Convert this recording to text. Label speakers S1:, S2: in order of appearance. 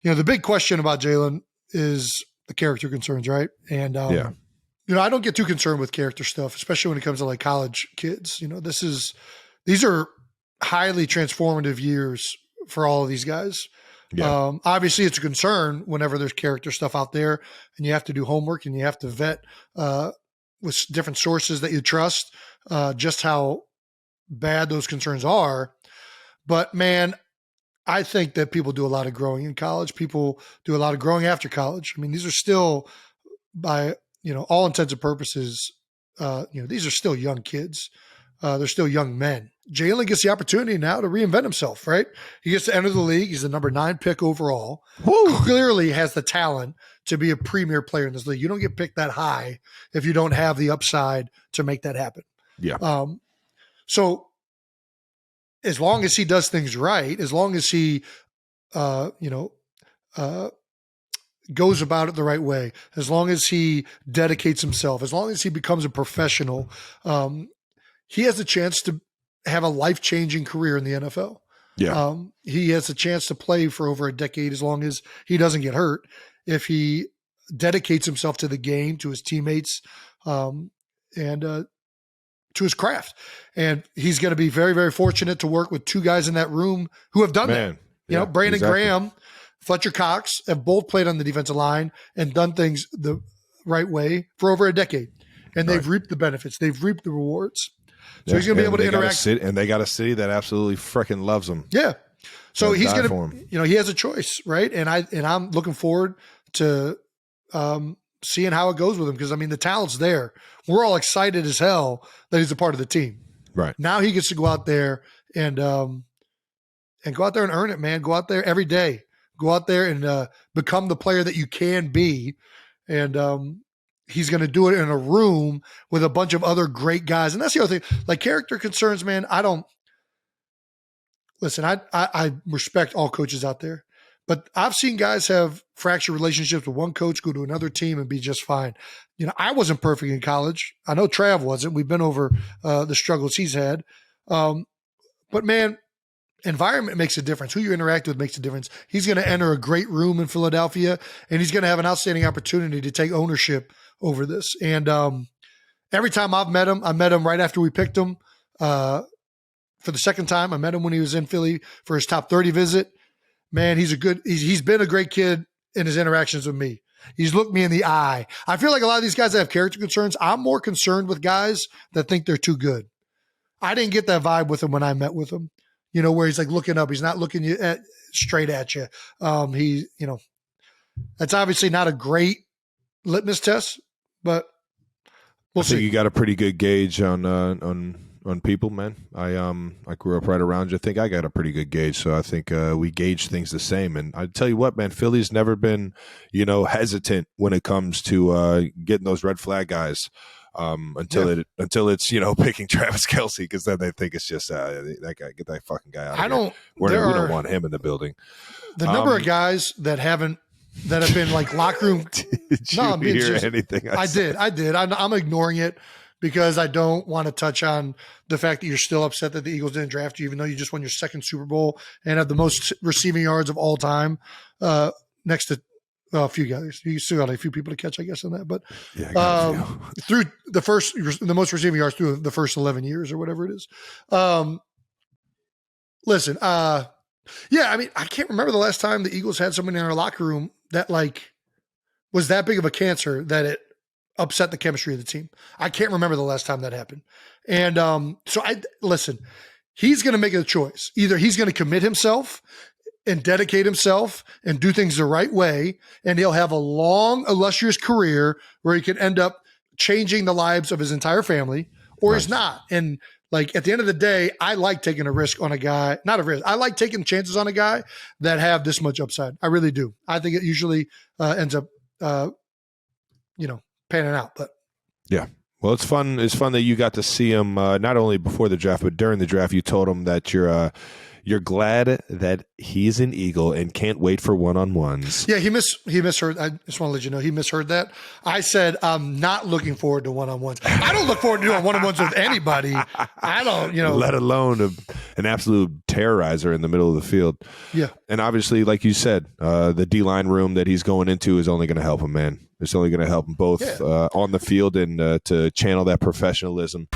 S1: The big question about Jalen is the character concerns, right? And
S2: Yeah.
S1: I don't get too concerned with character stuff, especially when it comes to like college kids. These are highly transformative years for all of these guys.
S2: Yeah.
S1: Obviously, it's a concern whenever there's character stuff out there, and you have to do homework and you have to vet with different sources that you trust just how bad those concerns are. But man, I think that people do a lot of growing in college. People do a lot of growing after college. I mean, these are still, by all intents and purposes, these are still young kids. They're still young men. Jalen gets the opportunity now to reinvent himself, right? He gets to enter the league. He's the number 9 pick overall. Woo! Clearly has the talent to be a premier player in this league. You don't get picked that high if you don't have the upside to make that happen.
S2: Yeah.
S1: So as long as he does things right, as long as he, goes about it the right way, as long as he dedicates himself, as long as he becomes a professional, he has a chance to have a life-changing career in the NFL.
S2: Yeah.
S1: He has a chance to play for over a decade as long as he doesn't get hurt. If he dedicates himself to the game, to his teammates, and to his craft. And he's going to be very, very fortunate to work with 2 guys in that room who have done that. Brandon Graham, Fletcher Cox have both played on the defensive line and done things the right way for over a decade. And they've reaped the benefits. They've reaped the rewards. So he's going to be able to interact.
S2: And they got a city that absolutely freaking loves him.
S1: Yeah. So he's going to, he has a choice, right? And I'm looking forward to seeing how it goes with him, because I mean the talent's there. We're all excited as hell that he's a part of the team.
S2: Right.
S1: Now he gets to go out there and go out there and earn it, man. Go out there every day. Go out there and become the player that you can be. And he's going to do it in a room with a bunch of other great guys. And that's the other thing. Like character concerns, man, I respect all coaches out there. But I've seen guys have fractured relationships with one coach, go to another team and be just fine. I wasn't perfect in college. I know Trav wasn't. We've been over the struggles he's had. But man, environment makes a difference. Who you interact with makes a difference. He's going to enter a great room in Philadelphia, and he's going to have an outstanding opportunity to take ownership over this. And every time I've met him, I met him right after we picked him for the second time. I met him when he was in Philly for his top 30 visit. Man, he's been a great kid in his interactions with me. He's looked me in the eye. I feel like a lot of these guys that have character concerns, I'm more concerned with guys that think they're too good. I didn't get that vibe with him when I met with him, where he's like looking up. He's not looking straight at you. That's obviously not a great litmus test, but we'll see.
S2: I think you got a pretty good gauge on people, man. I grew up right around you. I think I got a pretty good gauge, so I think we gauge things the same. And I tell you what, man, Philly's never been, hesitant when it comes to getting those red flag guys until it's picking Travis Kelce, because then they think it's just that guy, get that fucking guy out of here. We don't want him in the building.
S1: The number of guys that have been like locker room.
S2: Did you hear anything?
S1: I did. I'm ignoring it, because I don't want to touch on the fact that you're still upset that the Eagles didn't draft you, even though you just won your second Super Bowl and have the most receiving yards of all time, next to a few guys. You still got a few people to catch, I guess, on that. But through the most receiving yards through the first 11 years or whatever it is. Listen, I mean, I can't remember the last time the Eagles had somebody in our locker room that was that big of a cancer that it upset the chemistry of the team. I can't remember the last time that happened. And he's going to make a choice. Either he's going to commit himself and dedicate himself and do things the right way, and he'll have a long, illustrious career where he can end up changing the lives of his entire family, or he's not. And at the end of the day, I like taking a risk on a guy, not a risk. I like taking chances on a guy that have this much upside. I really do. I think it usually ends up, panning out. But
S2: yeah, well, it's fun. It's fun that you got to see him not only before the draft but during the draft. You told him that you're glad that he's an Eagle and can't wait for one-on-ones.
S1: Yeah, he misheard. I just want to let you know he misheard that. I said I'm not looking forward to one-on-ones. I don't look forward to doing one-on-ones with anybody. I don't,
S2: Let alone an absolute terrorizer in the middle of the field.
S1: Yeah.
S2: And obviously, like you said, the D-line room that he's going into is only going to help him, man. It's only going to help them both on the field and to channel that professionalism.